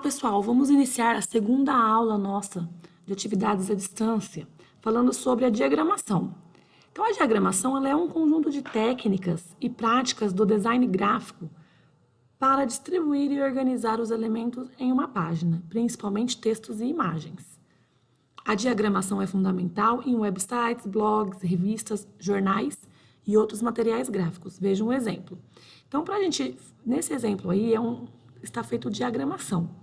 Pessoal, vamos iniciar a segunda aula nossa de atividades à distância, falando sobre a diagramação. Então, a diagramação ela é um conjunto de técnicas e práticas do design gráfico para distribuir e organizar os elementos em uma página, principalmente textos e imagens. A diagramação é fundamental em websites, blogs, revistas, jornais e outros materiais gráficos. Veja um exemplo. Então, nesse exemplo aí, está feito diagramação.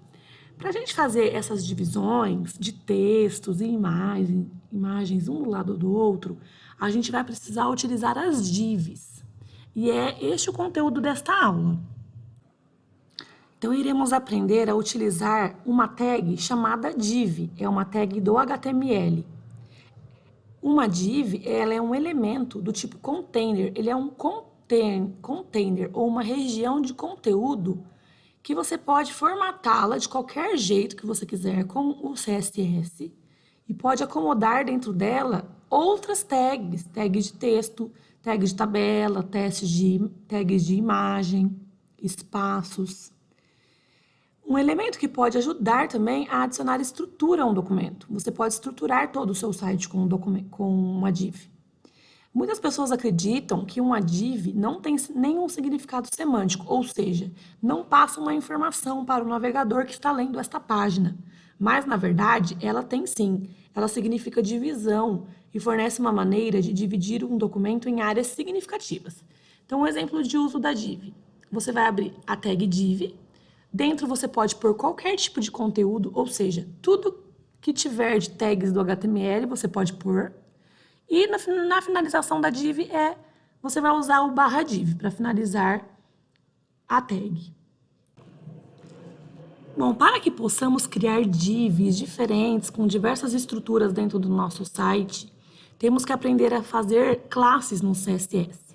Para a gente fazer essas divisões de textos e imagens um do lado do outro, a gente vai precisar utilizar as divs. E é este o conteúdo desta aula. Então, iremos aprender a utilizar uma tag chamada div, é uma tag do HTML. Uma div, ela é um elemento do tipo container, ele é um container ou uma região de conteúdo que você pode formatá-la de qualquer jeito que você quiser com o CSS e pode acomodar dentro dela outras tags, tags de texto, tags de tabela, tags de imagem, espaços. Um elemento que pode ajudar também a adicionar estrutura a um documento. Você pode estruturar todo o seu site com uma div. Muitas pessoas acreditam que uma div não tem nenhum significado semântico, ou seja, não passa uma informação para o navegador que está lendo esta página. Mas, na verdade, ela tem sim. Ela significa divisão e fornece uma maneira de dividir um documento em áreas significativas. Então, um exemplo de uso da div. Você vai abrir a tag div. Dentro você pode pôr qualquer tipo de conteúdo, ou seja, tudo que tiver de tags do HTML você pode pôr. E na finalização da div você vai usar o /div para finalizar a tag. Bom, para que possamos criar divs diferentes com diversas estruturas dentro do nosso site, temos que aprender a fazer classes no CSS.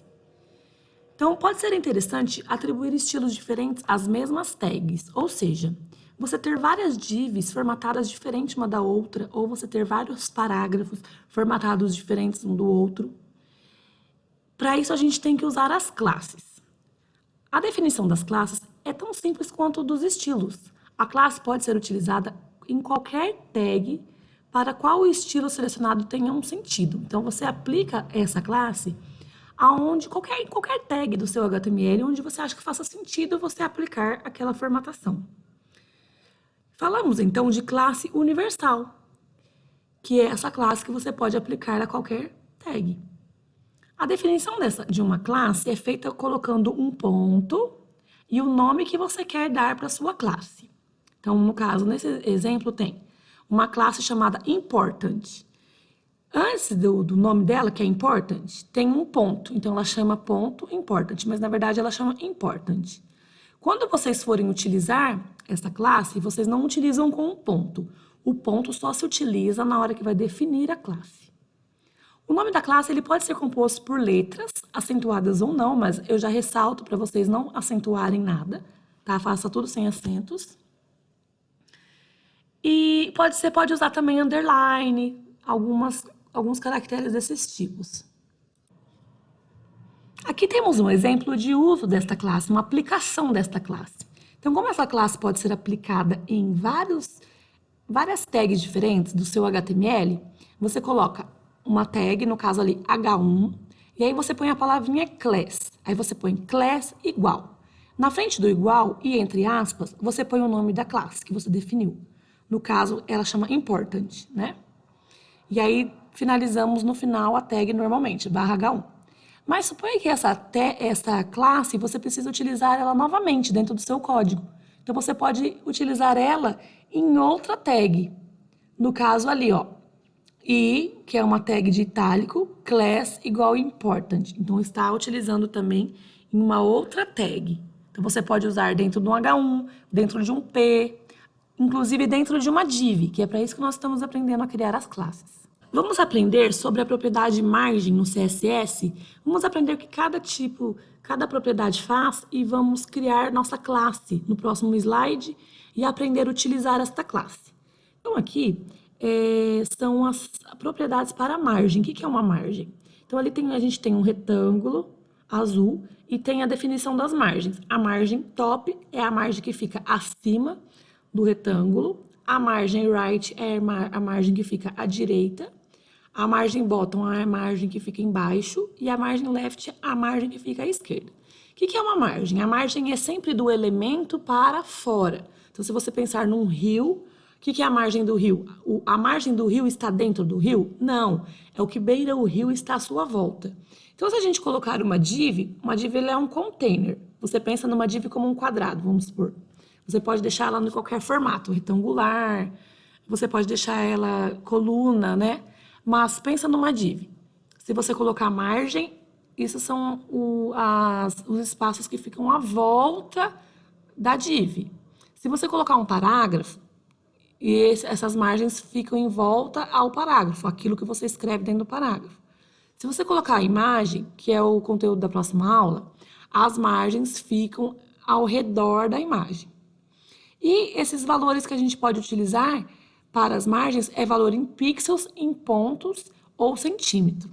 Então, pode ser interessante atribuir estilos diferentes às mesmas tags, ou seja, você ter várias divs formatadas diferente uma da outra, ou você ter vários parágrafos formatados diferentes um do outro. Para isso, a gente tem que usar as classes. A definição das classes é tão simples quanto dos estilos. A classe pode ser utilizada em qualquer tag para qual o estilo selecionado tenha um sentido. Então, você aplica essa classe aonde qualquer tag do seu HTML, onde você acha que faça sentido você aplicar aquela formatação. Falamos, então, de classe universal, que é essa classe que você pode aplicar a qualquer tag. A definição de uma classe é feita colocando um ponto e o nome que você quer dar para a sua classe. Então, no caso, nesse exemplo, tem uma classe chamada important. Antes do nome dela, que é important, tem um ponto. Então, ela chama ponto important, mas, na verdade, ela chama important. Quando vocês forem utilizar essa classe, vocês não utilizam com um ponto. O ponto só se utiliza na hora que vai definir a classe. O nome da classe ele pode ser composto por letras, acentuadas ou não, mas eu já ressalto para vocês não acentuarem nada, tá? Faça tudo sem acentos. E você pode usar também underline, alguns caracteres desses tipos. Aqui temos um exemplo de uso desta classe, uma aplicação desta classe. Então, como essa classe pode ser aplicada em várias tags diferentes do seu HTML, você coloca uma tag, no caso ali H1, e aí você põe a palavrinha class. Aí você põe class igual. Na frente do igual e entre aspas, você põe o nome da classe que você definiu. No caso, ela chama important, né? E aí finalizamos no final a tag normalmente, /H1. Mas suponha que essa classe, você precisa utilizar ela novamente dentro do seu código. Então, você pode utilizar ela em outra tag. No caso ali, ó, e, que é uma tag de itálico, class igual important. Então, está utilizando também em uma outra tag. Então, você pode usar dentro de um H1, dentro de um P, inclusive dentro de uma div, que é para isso que nós estamos aprendendo a criar as classes. Vamos aprender sobre a propriedade margem no CSS. Vamos aprender o que cada propriedade faz e vamos criar nossa classe no próximo slide e aprender a utilizar esta classe. Então, aqui são as propriedades para a margem. O que é uma margem? Então, ali a gente tem um retângulo azul e tem a definição das margens. A margem top é a margem que fica acima do retângulo, a margem right é a margem que fica à direita, a margem bottom é a margem que fica embaixo e a margem left é a margem que fica à esquerda. O que é uma margem? A margem é sempre do elemento para fora. Então, se você pensar num rio, o que é a margem do rio? A margem do rio está dentro do rio? Não, é o que beira o rio e está à sua volta. Então, se a gente colocar uma div ela é um container. Você pensa numa div como um quadrado, vamos supor. Você pode deixar ela em qualquer formato, retangular, você pode deixar ela coluna, né? Mas pensa numa div. Se você colocar margem, isso são os espaços que ficam à volta da div. Se você colocar um parágrafo, essas margens ficam em volta ao parágrafo, aquilo que você escreve dentro do parágrafo. Se você colocar a imagem, que é o conteúdo da próxima aula, as margens ficam ao redor da imagem. E esses valores que a gente pode utilizar para as margens é valor em pixels, em pontos ou centímetro.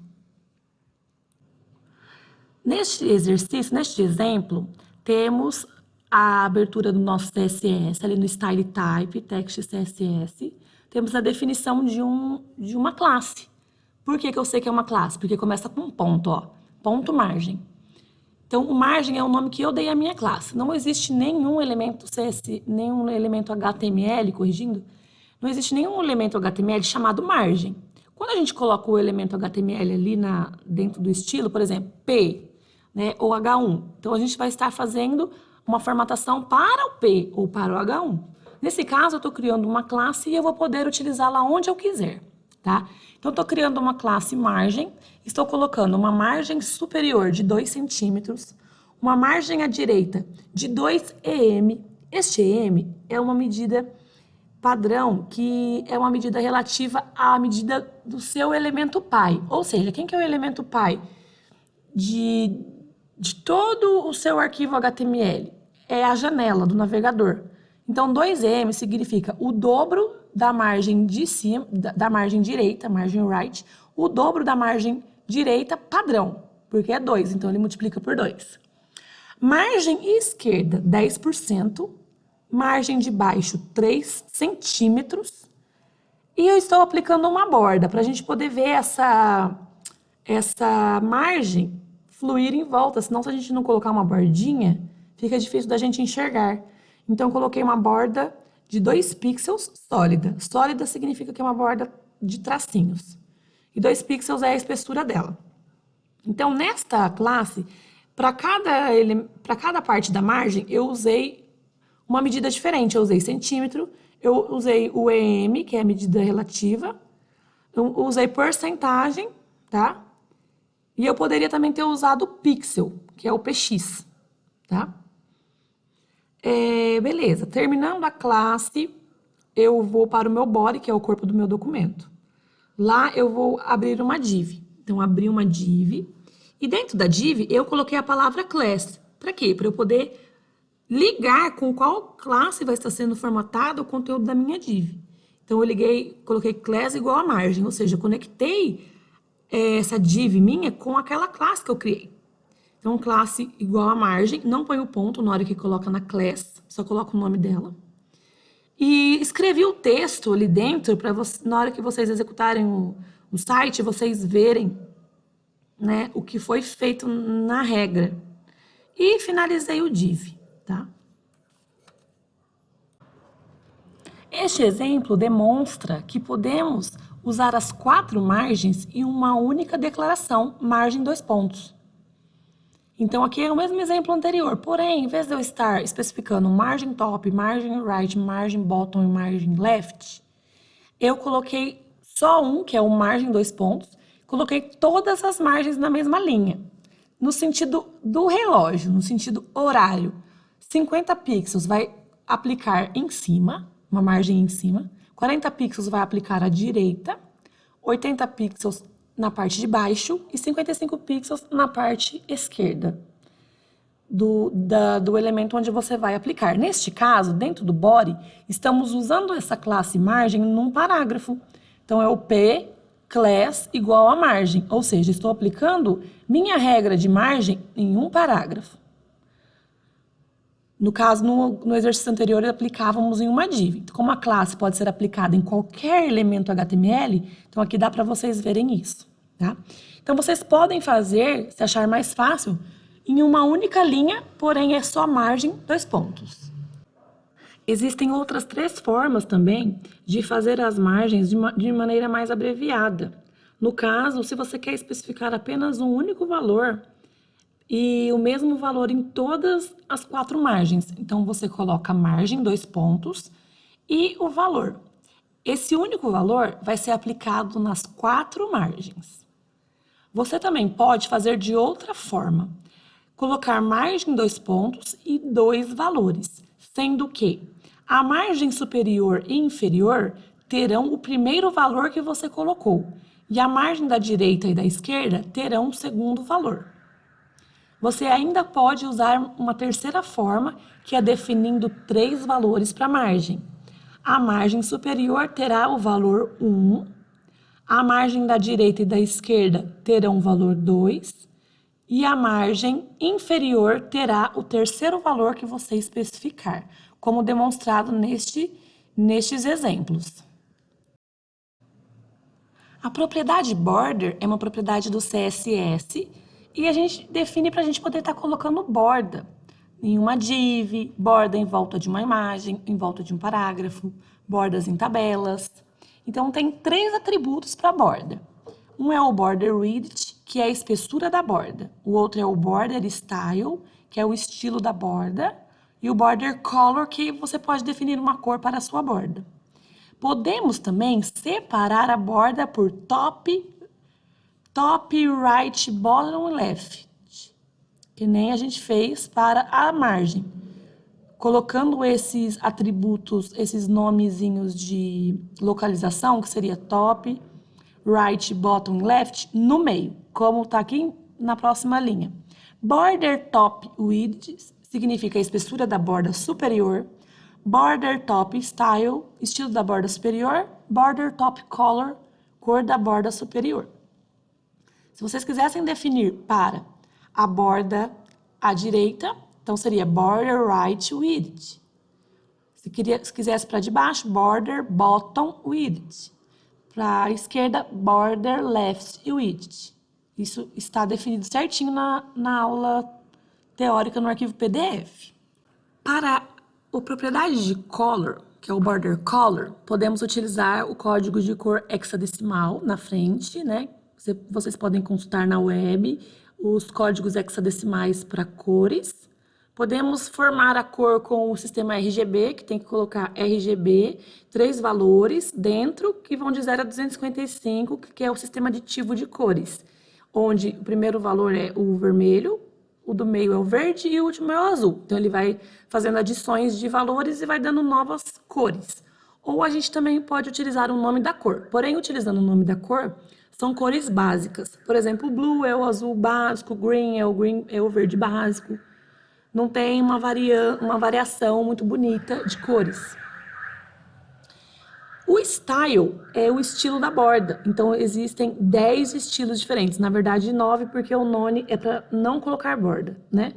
Neste exercício, neste exemplo, temos a abertura do nosso CSS, ali no Style Type, Text CSS. Temos a definição de uma classe. Por que eu sei que é uma classe? Porque começa com um ponto, ó, ponto margem. Então, o margem é o nome que eu dei à minha classe. Não existe nenhum elemento nenhum elemento HTML, corrigindo, não existe nenhum elemento HTML chamado margem. Quando a gente coloca o elemento HTML ali dentro do estilo, por exemplo, P, né, ou H1, então a gente vai estar fazendo uma formatação para o P ou para o H1. Nesse caso, eu estou criando uma classe e eu vou poder utilizá-la onde eu quiser, tá? Então, estou criando uma classe margem, estou colocando uma margem superior de 2 centímetros, uma margem à direita de 2 EM. Este EM é uma medida padrão, que é uma medida relativa à medida do seu elemento pai. Ou seja, quem que é o elemento pai de todo o seu arquivo HTML? É a janela do navegador. Então, 2EM significa o dobro da margem de cima, da margem direita, margem right, o dobro da margem direita padrão, porque é 2, então ele multiplica por 2. Margem esquerda, 10%, margem de baixo, 3 centímetros, e eu estou aplicando uma borda, para a gente poder ver essa margem fluir em volta, senão se a gente não colocar uma bordinha, fica difícil da gente enxergar. Então, eu coloquei uma borda de 2 pixels sólida. Sólida significa que é uma borda de tracinhos. E 2 pixels é a espessura dela. Então, nesta classe, para cada parte da margem, eu usei uma medida diferente. Eu usei centímetro, eu usei o EM, que é a medida relativa, eu usei porcentagem, tá? E eu poderia também ter usado o pixel, que é o PX, tá? Beleza, terminando a classe, eu vou para o meu body, que é o corpo do meu documento. Lá eu vou abrir uma div. Então, abri uma div. E dentro da div, eu coloquei a palavra class. Para quê? Para eu poder ligar com qual classe vai estar sendo formatado o conteúdo da minha div. Então, eu coloquei class igual a margem, ou seja, eu conectei essa div minha com aquela classe que eu criei. Então, classe igual a margem, não põe o ponto na hora que coloca na class, só coloca o nome dela. E escrevi o texto ali dentro, para na hora que vocês executarem o site, vocês verem, né, o que foi feito na regra. E finalizei o div, tá? Este exemplo demonstra que podemos usar as 4 margens em uma única declaração, margem 2 pontos. Então, aqui é o mesmo exemplo anterior, porém, em vez de eu estar especificando margem top, margem right, margem bottom e margem left, eu coloquei só um, que é o margem 2 pontos, coloquei todas as margens na mesma linha, no sentido do relógio, no sentido horário. 50 pixels vai aplicar em cima, uma margem em cima, 40 pixels vai aplicar à direita, 80 pixels na parte de baixo e 55 pixels na parte esquerda do elemento onde você vai aplicar. Neste caso, dentro do body, estamos usando essa classe margem num parágrafo. Então, é o P class igual a margem, ou seja, estou aplicando minha regra de margem em um parágrafo. No caso, no exercício anterior, aplicávamos em uma div. Então, como a classe pode ser aplicada em qualquer elemento HTML, então aqui dá para vocês verem isso, tá? Então, vocês podem fazer, se achar mais fácil, em uma única linha, porém é só margem, dois pontos. Existem outras 3 formas também de fazer as margens de maneira mais abreviada. No caso, se você quer especificar apenas um único valor e o mesmo valor em todas as 4 margens. Então, você coloca margem, 2 pontos, e o valor. Esse único valor vai ser aplicado nas 4 margens. Você também pode fazer de outra forma. Colocar margem, 2 pontos e 2 valores, sendo que a margem superior e inferior terão o primeiro valor que você colocou, e a margem da direita e da esquerda terão o segundo valor. Você ainda pode usar uma terceira forma, que é definindo 3 valores para a margem. A margem superior terá o valor 1, a margem da direita e da esquerda terão o valor 2, e a margem inferior terá o terceiro valor que você especificar, como demonstrado nestes exemplos. A propriedade border é uma propriedade do CSS e a gente define para a gente poder estar colocando borda em uma div, borda em volta de uma imagem, em volta de um parágrafo, bordas em tabelas. Então, tem 3 atributos para a borda. Um é o border width, que é a espessura da borda. O outro é o border style, que é o estilo da borda. E o border color, que você pode definir uma cor para a sua borda. Podemos também separar a borda por top, right, bottom e left, que nem a gente fez para a margem. Colocando esses atributos, esses nomezinhos de localização, que seria top, right, bottom, left, no meio, como está aqui na próxima linha. Border top width significa a espessura da borda superior. Border top style, estilo da borda superior. Border top color, cor da borda superior. Se vocês quisessem definir para a borda à direita, então seria border right width. Se quisesse para de baixo, border bottom width. Para a esquerda, border left width. Isso está definido certinho na aula teórica no arquivo PDF. Para a propriedade de color, que é o border color, podemos utilizar o código de cor hexadecimal na frente, né? Vocês podem consultar na web os códigos hexadecimais para cores. Podemos formar a cor com o sistema RGB, que tem que colocar RGB, 3 valores dentro, que vão de 0 a 255, que é o sistema aditivo de cores, onde o primeiro valor é o vermelho, o do meio é o verde e o último é o azul. Então, ele vai fazendo adições de valores e vai dando novas cores. Ou a gente também pode utilizar o nome da cor. Porém, utilizando o nome da cor, são cores básicas. Por exemplo, o blue é o azul básico, green é o verde básico. Não tem uma variação muito bonita de cores. O style é o estilo da borda. Então, existem 10 estilos diferentes. Na verdade, 9, porque o nome é para não colocar borda, né?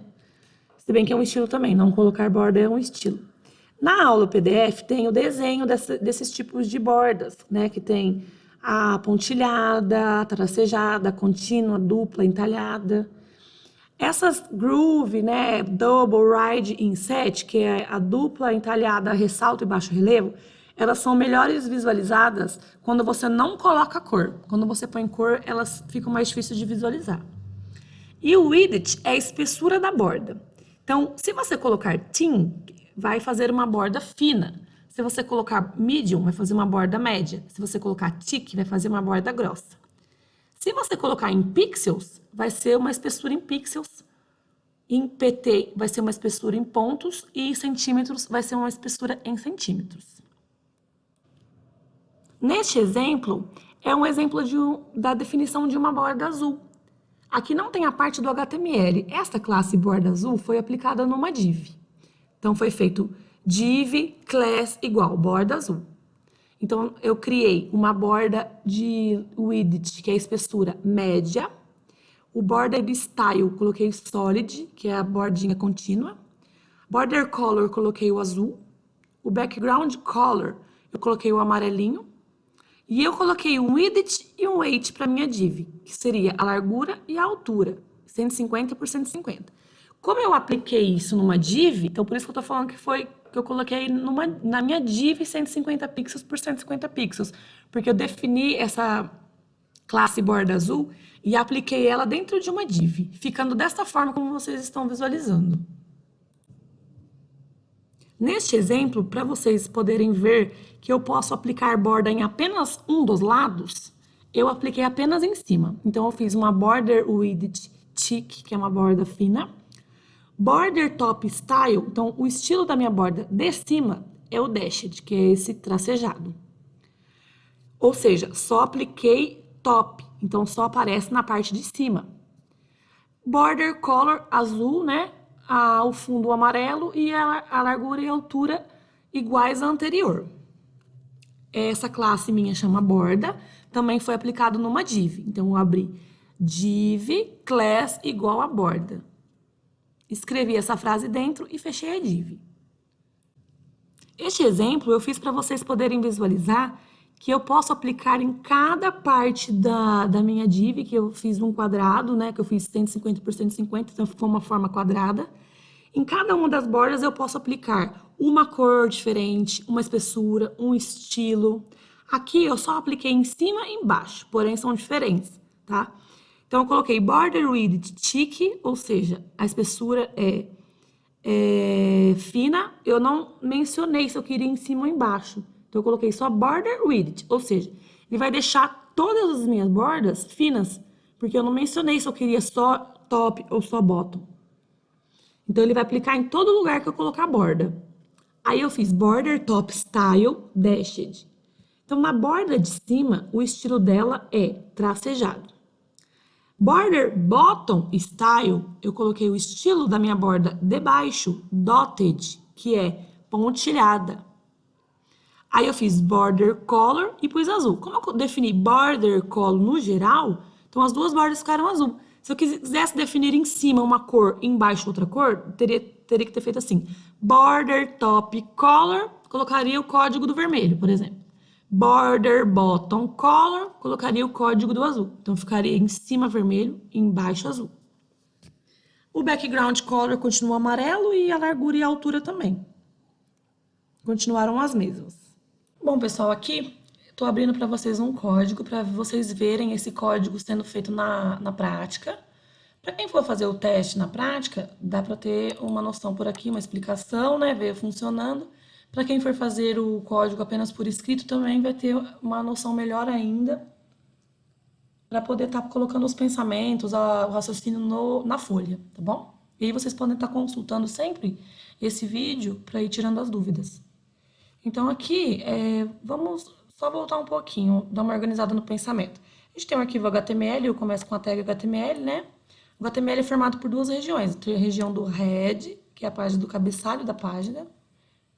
Se bem que é um estilo também, não colocar borda é um estilo. Na aula PDF tem o desenho desses tipos de bordas, né? Que tem a pontilhada, a tracejada, a contínua, dupla, entalhada. Essas groove, né, double, ride, inset, que é a dupla, entalhada, ressalto e baixo relevo, elas são melhores visualizadas quando você não coloca cor. Quando você põe cor, elas ficam mais difíceis de visualizar. E o width é a espessura da borda. Então, se você colocar thin, vai fazer uma borda fina. Se você colocar medium, vai fazer uma borda média. Se você colocar thick, vai fazer uma borda grossa. Se você colocar em pixels, vai ser uma espessura em pixels. Em PT, vai ser uma espessura em pontos. E em centímetros, vai ser uma espessura em centímetros. Neste exemplo, é um exemplo da definição de uma borda azul. Aqui não tem a parte do HTML. Esta classe borda azul foi aplicada numa div. Então, foi feito div class igual borda azul. Então, eu criei uma borda de width, que é a espessura média. O border style, coloquei solid, que é a bordinha contínua. Border color, eu coloquei o azul. O background color, eu coloquei o amarelinho. E eu coloquei um width e um weight para minha div, que seria a largura e a altura, 150 por 150. Como eu apliquei isso numa div, então por isso que eu tô falando que eu coloquei na minha div 150 pixels por 150 pixels, porque eu defini essa classe borda azul e apliquei ela dentro de uma div, ficando desta forma como vocês estão visualizando. Neste exemplo, para vocês poderem ver que eu posso aplicar borda em apenas um dos lados, eu apliquei apenas em cima. Então, eu fiz uma border width thick, que é uma borda fina. Border top style, então o estilo da minha borda de cima é o dashed, que é esse tracejado. Ou seja, só apliquei top, então só aparece na parte de cima. Border color azul, né? O fundo amarelo e a largura e a altura iguais à anterior. Essa classe minha chama borda, também foi aplicado numa div. Então, eu abri div class igual a borda. Escrevi essa frase dentro e fechei a div. Este exemplo eu fiz para vocês poderem visualizar que eu posso aplicar em cada parte da minha div, que eu fiz um quadrado, né? Que eu fiz 150 por 150, então ficou uma forma quadrada. Em cada uma das bordas eu posso aplicar uma cor diferente, uma espessura, um estilo. Aqui eu só apliquei em cima e embaixo, porém são diferentes, tá? Então eu coloquei border width thick, ou seja, a espessura é fina. Eu não mencionei se eu queria em cima ou embaixo. Então eu coloquei só border width, ou seja, ele vai deixar todas as minhas bordas finas, porque eu não mencionei se eu queria só top ou só bottom. Então, ele vai aplicar em todo lugar que eu colocar a borda. Aí, eu fiz Border Top Style Dashed. Então, na borda de cima, o estilo dela é tracejado. Border Bottom Style, eu coloquei o estilo da minha borda de baixo, Dotted, que é pontilhada. Aí, eu fiz Border Color e pus azul. Como eu defini Border Color no geral, então as duas bordas ficaram azul. Se eu quisesse definir em cima uma cor e embaixo outra cor, teria que ter feito assim. Border Top Color, colocaria o código do vermelho, por exemplo. Border Bottom Color, colocaria o código do azul. Então, ficaria em cima vermelho e embaixo azul. O background color continua amarelo e a largura e a altura também. Continuaram as mesmas. Bom, pessoal, aqui estou abrindo para vocês um código para vocês verem esse código sendo feito na prática. Para quem for fazer o teste na prática, dá para ter uma noção por aqui, uma explicação, né? Ver funcionando. Para quem for fazer o código apenas por escrito, também vai ter uma noção melhor ainda para poder estar colocando os pensamentos, o raciocínio na folha, tá bom? E aí vocês podem estar consultando sempre esse vídeo para ir tirando as dúvidas. Então, aqui, vamos só voltar um pouquinho, dar uma organizada no pensamento. A gente tem um arquivo HTML, eu começo com a tag HTML, né? O HTML é formado por duas regiões. Tem a região do head, que é a página do cabeçalho da página,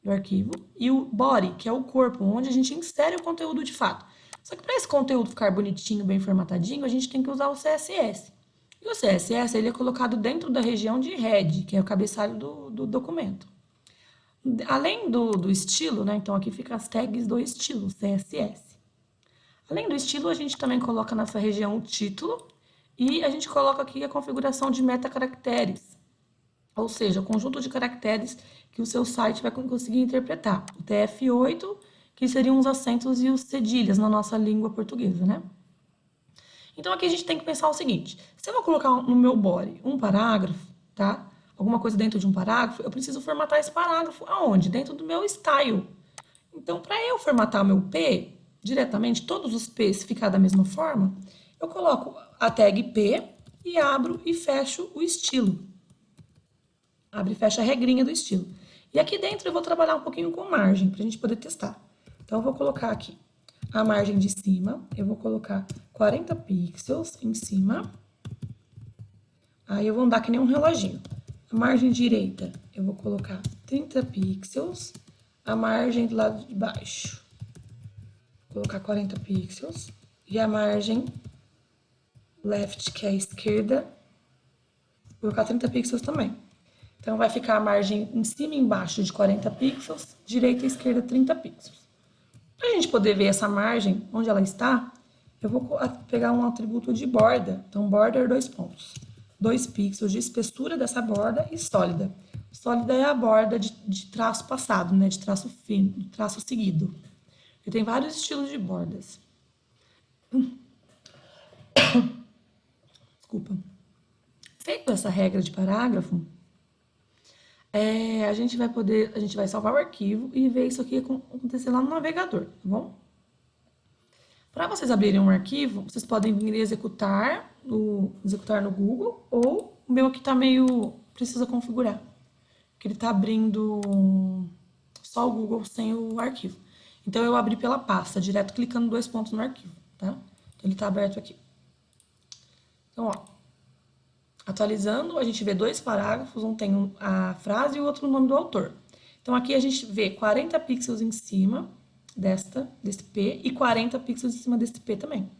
do arquivo, e o body, que é o corpo, onde a gente insere o conteúdo de fato. Só que para esse conteúdo ficar bonitinho, bem formatadinho, a gente tem que usar o CSS. E o CSS, ele é colocado dentro da região de head, que é o cabeçalho do documento. Além do estilo, né? Então, aqui fica as tags do estilo, CSS. Além do estilo, a gente também coloca nessa região o título e a gente coloca aqui a configuração de metacaracteres, ou seja, o conjunto de caracteres que o seu site vai conseguir interpretar. O TF8, que seriam os acentos e os cedilhas na nossa língua portuguesa, né? Então, aqui a gente tem que pensar o seguinte: se eu vou colocar no meu body um parágrafo, tá? Alguma coisa dentro de um parágrafo, eu preciso formatar esse parágrafo aonde? Dentro do meu style. Então, para eu formatar o meu P diretamente, todos os P's ficar da mesma forma, eu coloco a tag P e abro e fecho o estilo. Abre e fecha a regrinha do estilo. E aqui dentro eu vou trabalhar um pouquinho com margem, para a gente poder testar. Então, eu vou colocar aqui a margem de cima, eu vou colocar 40 pixels em cima. Aí eu vou andar que nem um reloginho. A margem direita, eu vou colocar 30 pixels. A margem do lado de baixo, vou colocar 40 pixels. E a margem left, que é a esquerda, vou colocar 30 pixels também. Então, vai ficar a margem em cima e embaixo de 40 pixels, direita e esquerda 30 pixels. Para a gente poder ver essa margem, onde ela está, eu vou pegar um atributo de borda. Então, border, 2 pontos. 2 pixels de espessura dessa borda e sólida. Sólida é a borda de traço passado, né? De traço fino, de traço seguido. E tem vários estilos de bordas. Desculpa. Feito essa regra de parágrafo, a gente vai salvar o arquivo e ver isso aqui acontecer lá no navegador, tá bom? Para vocês abrirem um arquivo, vocês podem vir executar no Google, ou o meu aqui tá precisa configurar, que ele tá abrindo só o Google sem o arquivo. Então, eu abri pela pasta, direto clicando 2 pontos no arquivo, tá? Então, ele tá aberto aqui. Então, ó, atualizando, a gente vê 2 parágrafos, um tem a frase e o outro o nome do autor. Então, aqui a gente vê 40 pixels em cima desse P e 40 pixels em cima desse P também.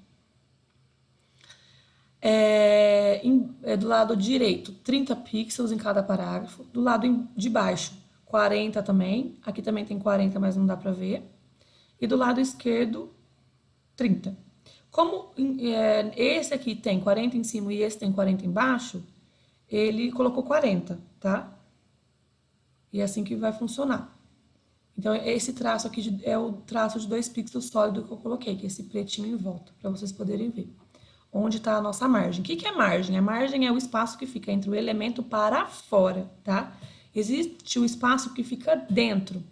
Do lado direito, 30 pixels em cada parágrafo. Do lado de baixo, 40 também. Aqui também tem 40, mas não dá para ver. E do lado esquerdo, 30. Como esse aqui tem 40 em cima e esse tem 40 embaixo, ele colocou 40, tá? E é assim que vai funcionar. Então, esse traço aqui é o traço de 2 pixels sólido que eu coloquei, que é esse pretinho em volta, para vocês poderem ver. Onde está a nossa margem. O que é margem? A margem é o espaço que fica entre o elemento para fora, tá? Existe o espaço que fica dentro,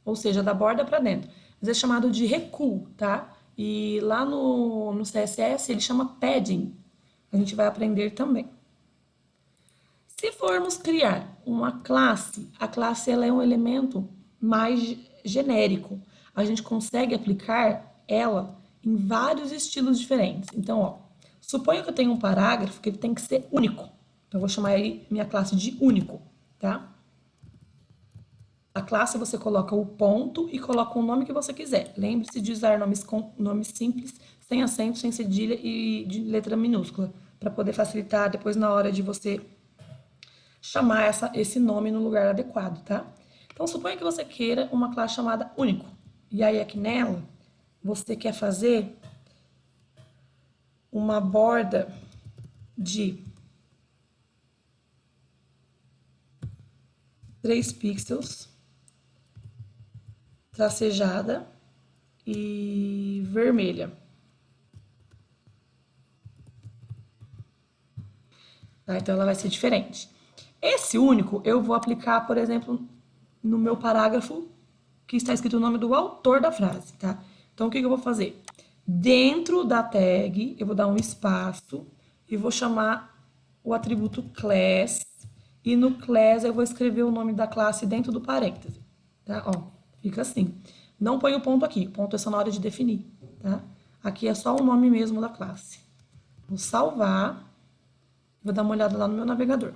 ou seja, da borda para dentro. Mas é chamado de recuo, tá? E lá no CSS ele chama padding. A gente vai aprender também. Se formos criar uma classe, a classe ela é um elemento mais genérico. A gente consegue aplicar ela em vários estilos diferentes. Então, ó, suponha que eu tenho um parágrafo que ele tem que ser único. Então, eu vou chamar aí minha classe de único, tá? A classe você coloca o ponto e coloca o nome que você quiser. Lembre-se de usar nomes simples, sem acento, sem cedilha e de letra minúscula, para poder facilitar depois na hora de você chamar esse nome no lugar adequado, tá? Então, suponha que você queira uma classe chamada único. E aí, aqui nela, você quer fazer uma borda de 3 pixels, tracejada e vermelha. Tá? Então, ela vai ser diferente. Esse único, eu vou aplicar, por exemplo, no meu parágrafo que está escrito o nome do autor da frase, tá? Então, o que eu vou fazer? Dentro da tag, eu vou dar um espaço e vou chamar o atributo class. E no class, eu vou escrever o nome da classe dentro do parêntese, tá? Ó, fica assim. Não põe o ponto aqui, o ponto é só na hora de definir, tá? Aqui é só o nome mesmo da classe. Vou salvar. Vou dar uma olhada lá no meu navegador.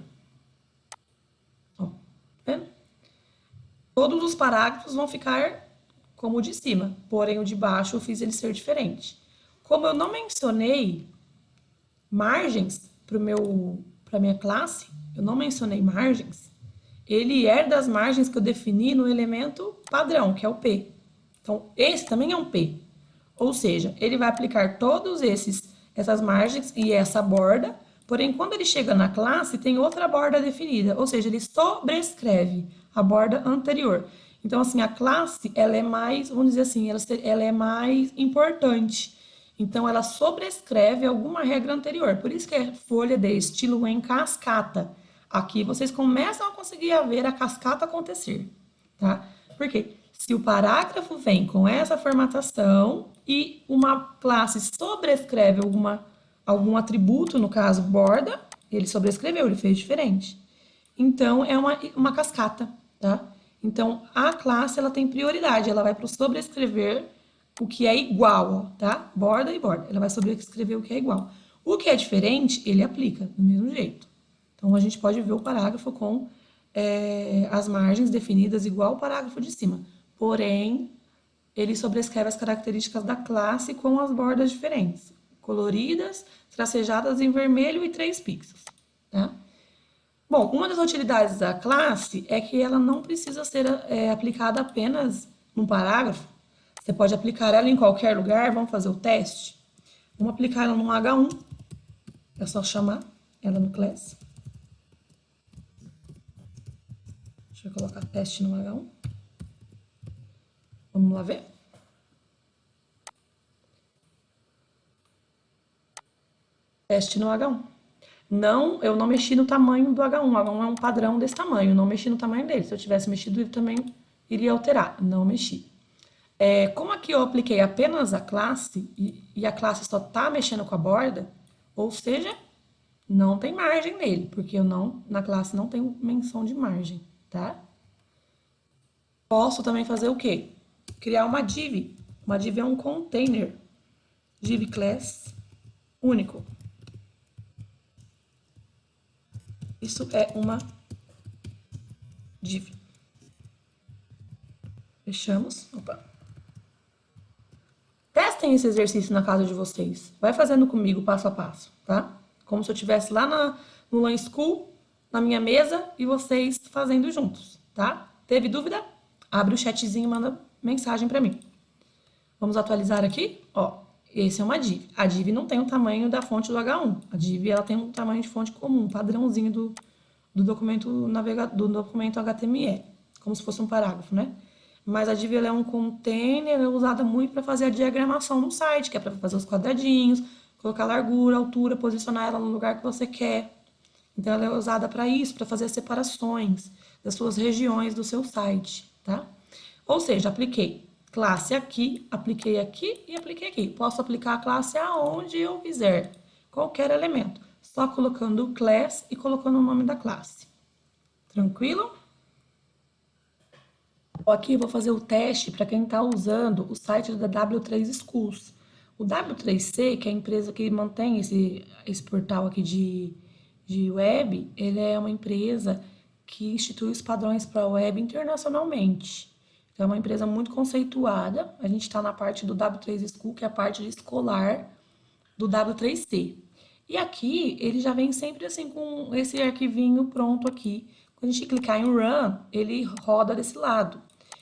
Ó, tá vendo? Todos os parágrafos vão ficar como o de cima, porém o de baixo eu fiz ele ser diferente. Como eu não mencionei margens para minha classe, eu não mencionei margens, ele é das margens que eu defini no elemento padrão, que é o P. Então, esse também é um P. Ou seja, ele vai aplicar todos essas margens e essa borda, porém, quando ele chega na classe, tem outra borda definida, ou seja, ele sobrescreve a borda anterior. Então, assim, a classe, ela é mais, vamos dizer assim, ela é mais importante. Então, ela sobrescreve alguma regra anterior. Por isso que é folha de estilo em cascata. Aqui vocês começam a conseguir ver a cascata acontecer, tá? Por quê? Se o parágrafo vem com essa formatação e uma classe sobrescreve algum atributo, no caso borda, ele sobrescreveu, ele fez diferente. Então, é uma cascata, tá? Então, a classe, ela tem prioridade, ela vai para o sobrescrever o que é igual, tá? Borda e borda, ela vai sobrescrever o que é igual. O que é diferente, ele aplica do mesmo jeito. Então, a gente pode ver o parágrafo com as margens definidas igual ao parágrafo de cima. Porém, ele sobrescreve as características da classe com as bordas diferentes, coloridas, tracejadas em vermelho e 3 pixels, tá? Bom, uma das utilidades da classe é que ela não precisa ser aplicada apenas num parágrafo. Você pode aplicar ela em qualquer lugar. Vamos fazer o teste? Vamos aplicar ela no H1. É só chamar ela no class. Deixa eu colocar teste no H1. Vamos lá ver. Teste no H1. Não, eu não mexi no tamanho do H1. O H1 é um padrão desse tamanho. Eu não mexi no tamanho dele. Se eu tivesse mexido, ele também iria alterar. Não mexi. Como aqui eu apliquei apenas a classe e a classe só está mexendo com a borda, ou seja, não tem margem nele, porque na classe não tem menção de margem, tá? Posso também fazer o quê? Criar uma div. Uma div é um container. Div class único. Isso é uma div. Fechamos. Opa. Testem esse exercício na casa de vocês. Vai fazendo comigo passo a passo, tá? Como se eu estivesse lá no Learn School, na minha mesa, e vocês fazendo juntos, tá? Teve dúvida? Abre o chatzinho e manda mensagem para mim. Vamos atualizar aqui? Ó, esse é uma div. A div não tem o tamanho da fonte do H1. A div ela tem um tamanho de fonte comum, padrãozinho do documento do documento HTML, como se fosse um parágrafo, né? Mas a div ela é um container, é usada muito para fazer a diagramação no site, que é para fazer os quadradinhos, colocar largura, altura, posicionar ela no lugar que você quer. Então, ela é usada para isso, para fazer as separações das suas regiões do seu site, tá? Ou seja, apliquei classe aqui, apliquei aqui e apliquei aqui. Posso aplicar a classe aonde eu quiser, qualquer elemento, só colocando o class e colocando o nome da classe. Tranquilo? Aqui eu vou fazer o teste para quem está usando o site da W3 Schools. O W3C, que é a empresa que mantém esse portal aqui de web, ele é uma empresa que institui os padrões para a web internacionalmente. Então, é uma empresa muito conceituada. A gente está na parte do W3 School, que é a parte de escolar do W3C. E aqui, ele já vem sempre assim com esse arquivinho pronto aqui. Quando a gente clicar em Run, ele roda desse lado.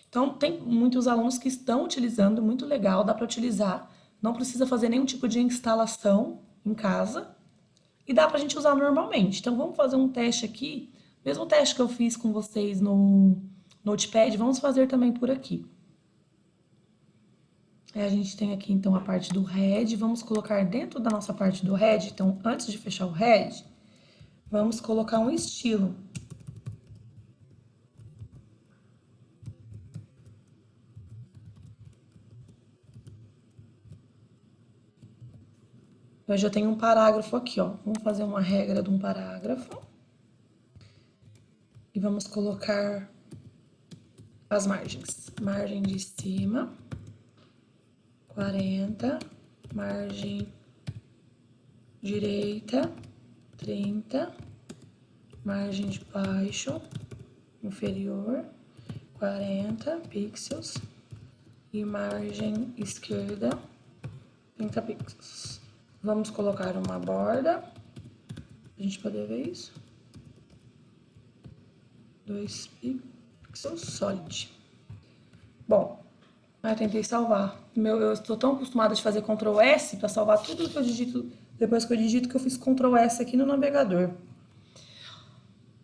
Então, tem muitos alunos que estão utilizando, muito legal, dá para utilizar. Não precisa fazer nenhum tipo de instalação em casa. E dá para a gente usar normalmente. Então, vamos fazer um teste aqui. Mesmo teste que eu fiz com vocês no Notepad, vamos fazer também por aqui. A gente tem aqui, então, a parte do head. Vamos colocar dentro da nossa parte do head. Então, antes de fechar o head, vamos colocar um estilo. Eu já tenho um parágrafo aqui, ó. Vamos fazer uma regra de um parágrafo. E vamos colocar as margens. Margem de cima, 40. Margem direita, 30. Margem de baixo, inferior, 40 pixels. E margem esquerda, 30 pixels. Vamos colocar uma borda, pra gente poder ver isso. 2 pixels solid. Bom, eu tentei salvar. Eu estou tão acostumada de fazer Ctrl S para salvar tudo que eu digito, depois que eu digito, que eu fiz Ctrl S aqui no navegador.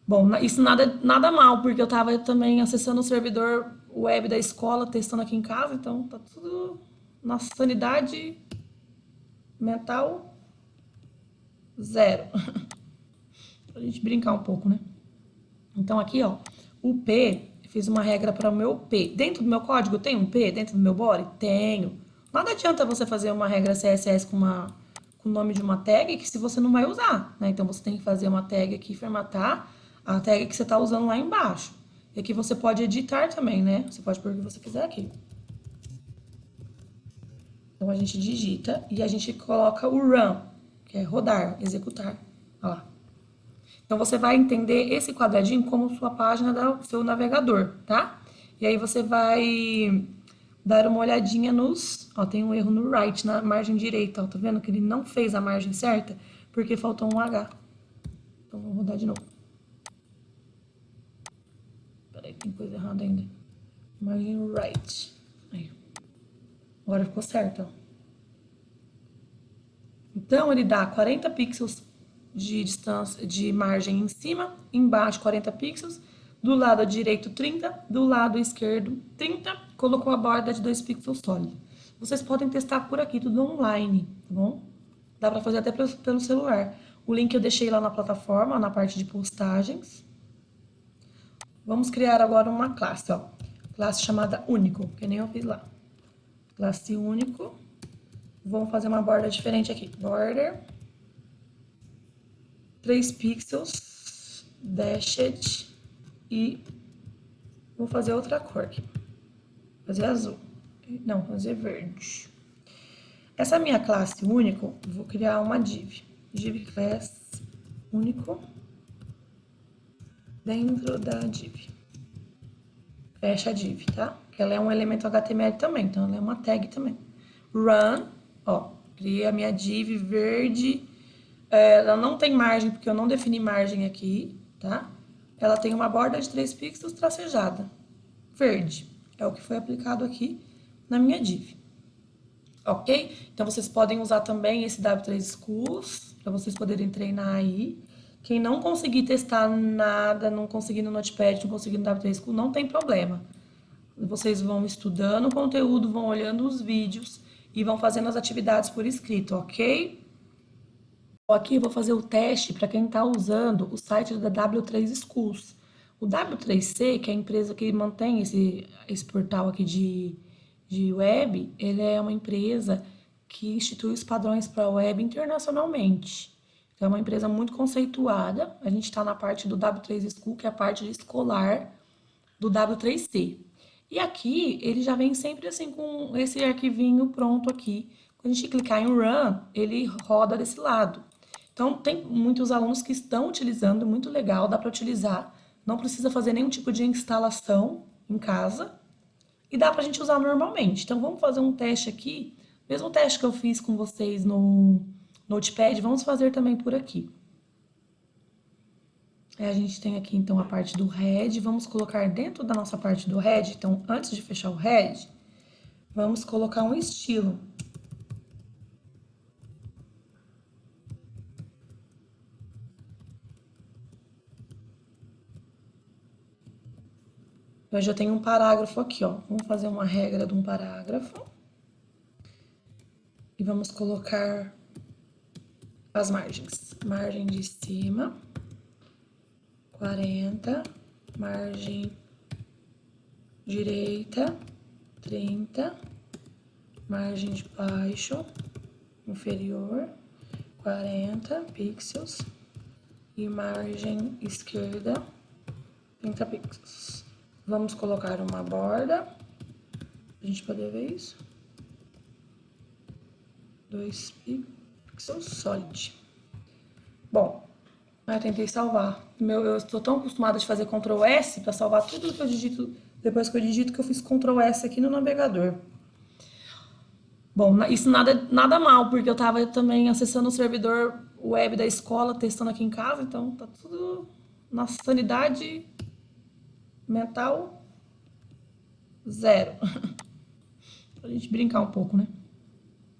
Bom, isso nada mal, porque eu estava também acessando o servidor web da escola, testando aqui em casa, então tá tudo na sanidade mental 0. Pra gente brincar um pouco, né? Então aqui, ó, o P, eu fiz uma regra para o meu P. Dentro do meu código tem um P? Dentro do meu body? Tenho. Nada adianta você fazer uma regra CSS com o nome de uma tag que se você não vai usar, né? Então você tem que fazer uma tag aqui, formatar a tag que você está usando lá embaixo. E aqui você pode editar também, né? Você pode pôr o que você quiser aqui. Então, a gente digita e a gente coloca o run, que é rodar, executar. Olha lá. Então, você vai entender esse quadradinho como sua página do seu navegador, tá? E aí, você vai dar uma olhadinha nos... Ó, tem um erro no right, na margem direita, ó. Tá vendo que ele não fez a margem certa? Porque faltou um H. Então, vamos rodar de novo. Peraí, tem coisa errada ainda. Margin right. Aí. Agora ficou certo, ó. Então, ele dá 40 pixels de distância, de margem em cima, embaixo 40 pixels, do lado direito 30, do lado esquerdo 30, colocou a borda de 2 pixels sólidos. Vocês podem testar por aqui, tudo online, tá bom? Dá para fazer até pelo celular. O link eu deixei lá na plataforma, na parte de postagens. Vamos criar agora uma classe, ó. Classe chamada único, que nem eu fiz lá. Classe único. Vamos fazer uma borda diferente aqui. Border. 3 pixels. Dashed. E vou fazer outra cor aqui. Fazer azul. Não, fazer verde. Essa minha classe único, vou criar uma div. Div class único. Dentro da div. Fecha a div, tá? Ela é um elemento HTML também, então ela é uma tag também. Run, ó, criei a minha div verde. Ela não tem margem, porque eu não defini margem aqui, tá? Ela tem uma borda de 3 pixels tracejada. Verde. É o que foi aplicado aqui na minha div. Ok? Então, vocês podem usar também esse W3 Schools, para vocês poderem treinar aí. Quem não conseguir testar nada, não conseguir no Notepad, não conseguir no W3 School, não tem problema. Vocês vão estudando o conteúdo, vão olhando os vídeos e vão fazendo as atividades por escrito, ok? Aqui eu vou fazer o teste para quem está usando o site da W3 Schools. O W3C, que é a empresa que mantém esse portal aqui de web, ele é uma empresa que institui os padrões para a web internacionalmente. Então, é uma empresa muito conceituada. A gente está na parte do W3 School, que é a parte de escolar do W3C. E aqui, ele já vem sempre assim com esse arquivinho pronto aqui. Quando a gente clicar em Run, ele roda desse lado. Então, tem muitos alunos que estão utilizando, muito legal, dá para utilizar. Não precisa fazer nenhum tipo de instalação em casa. E dá para a gente usar normalmente. Então, vamos fazer um teste aqui. Mesmo teste que eu fiz com vocês no Notepad, vamos fazer também por aqui. A gente tem aqui, então, a parte do head. Vamos colocar dentro da nossa parte do head. Então, antes de fechar o head, vamos colocar um estilo. Eu já tenho um parágrafo aqui, ó. Vamos fazer uma regra de um parágrafo. E vamos colocar as margens. Margem de cima, 40. Margem direita, 30. Margem de baixo, inferior, 40 pixels. E margem esquerda, 30 pixels. Vamos colocar uma borda, pra gente poder ver isso. 2 pixels solid. Bom, eu tentei salvar. Eu estou tão acostumada de fazer Ctrl S para salvar tudo que eu digito. Depois que eu digito, que eu fiz Ctrl S aqui no navegador. Bom, isso nada mal, porque eu estava também acessando o servidor web da escola, testando aqui em casa, então tá tudo na sanidade mental 0. Pra gente brincar um pouco, né?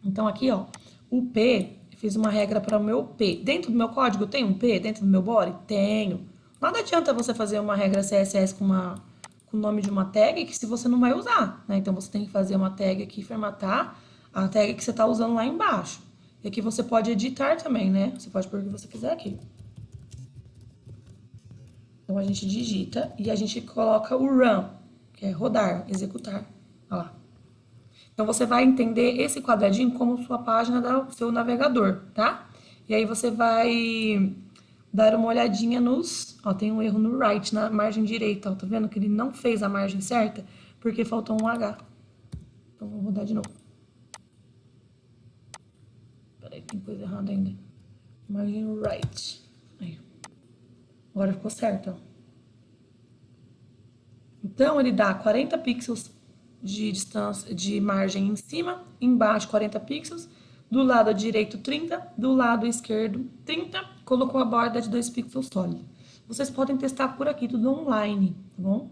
Então aqui, ó, o P, eu fiz uma regra para o meu P. Dentro do meu código tem um P? Dentro do meu body? Tenho. Nada adianta você fazer uma regra CSS com o nome de uma tag que se você não vai usar, né? Então você tem que fazer uma tag aqui, formatar a tag que você está usando lá embaixo. E aqui você pode editar também, né? Você pode pôr o que você quiser aqui. Então a gente digita e a gente coloca o run, que é rodar, executar. Olha lá. Então você vai entender esse quadradinho como sua página do seu navegador, tá? E aí você vai dar uma olhadinha nos... Ó, tem um erro no right, na margem direita, ó. Tá vendo que ele não fez a margem certa? Porque faltou um H. Então vou rodar de novo. Peraí, tem coisa errada ainda. Margem right. Aí. Agora ficou certo, ó. Então, ele dá 40 pixels de distância, de margem em cima, embaixo 40 pixels, do lado direito 30, do lado esquerdo 30, colocou a borda de 2 pixels sólidos. Vocês podem testar por aqui, tudo online, tá bom?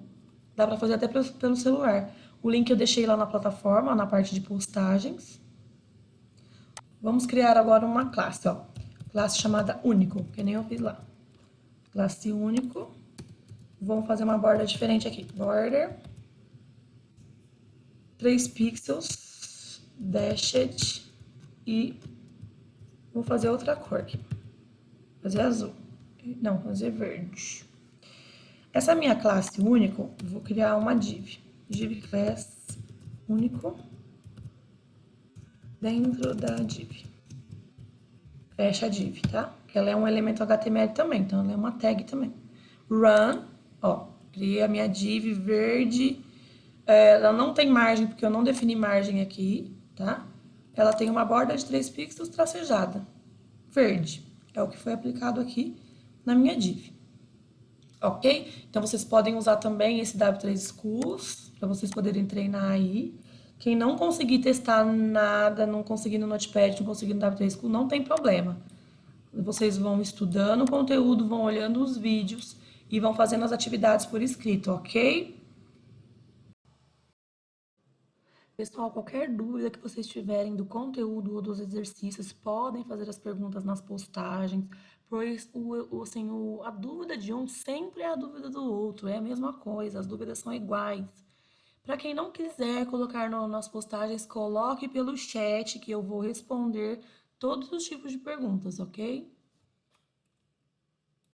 Dá para fazer até pelo celular. O link eu deixei lá na plataforma, na parte de postagens. Vamos criar agora uma classe, ó. Classe chamada único, que nem eu fiz lá. Classe único. Vamos fazer uma borda diferente aqui. Border. 3 pixels. Dashed. E vou fazer outra cor aqui. Fazer azul. Não, fazer verde. Essa minha classe único, vou criar uma div. Div class único dentro da div. Fecha a div, tá? Ela é um elemento HTML também, então ela é uma tag também. Run, ó, criei a minha div verde. Ela não tem margem, porque eu não defini margem aqui, tá? Ela tem uma borda de 3 pixels tracejada. Verde. É o que foi aplicado aqui na minha div. Ok? Então, vocês podem usar também esse W3 Schools, para vocês poderem treinar aí. Quem não conseguir testar nada, não conseguir no Notepad, não conseguir no W3 School, não tem problema. Vocês vão estudando o conteúdo, vão olhando os vídeos e vão fazendo as atividades por escrito, ok? Pessoal, qualquer dúvida que vocês tiverem do conteúdo ou dos exercícios, podem fazer as perguntas nas postagens, pois a dúvida de um sempre é a dúvida do outro, é a mesma coisa, as dúvidas são iguais. Para quem não quiser colocar nas postagens, coloque pelo chat que eu vou responder todos os tipos de perguntas, ok?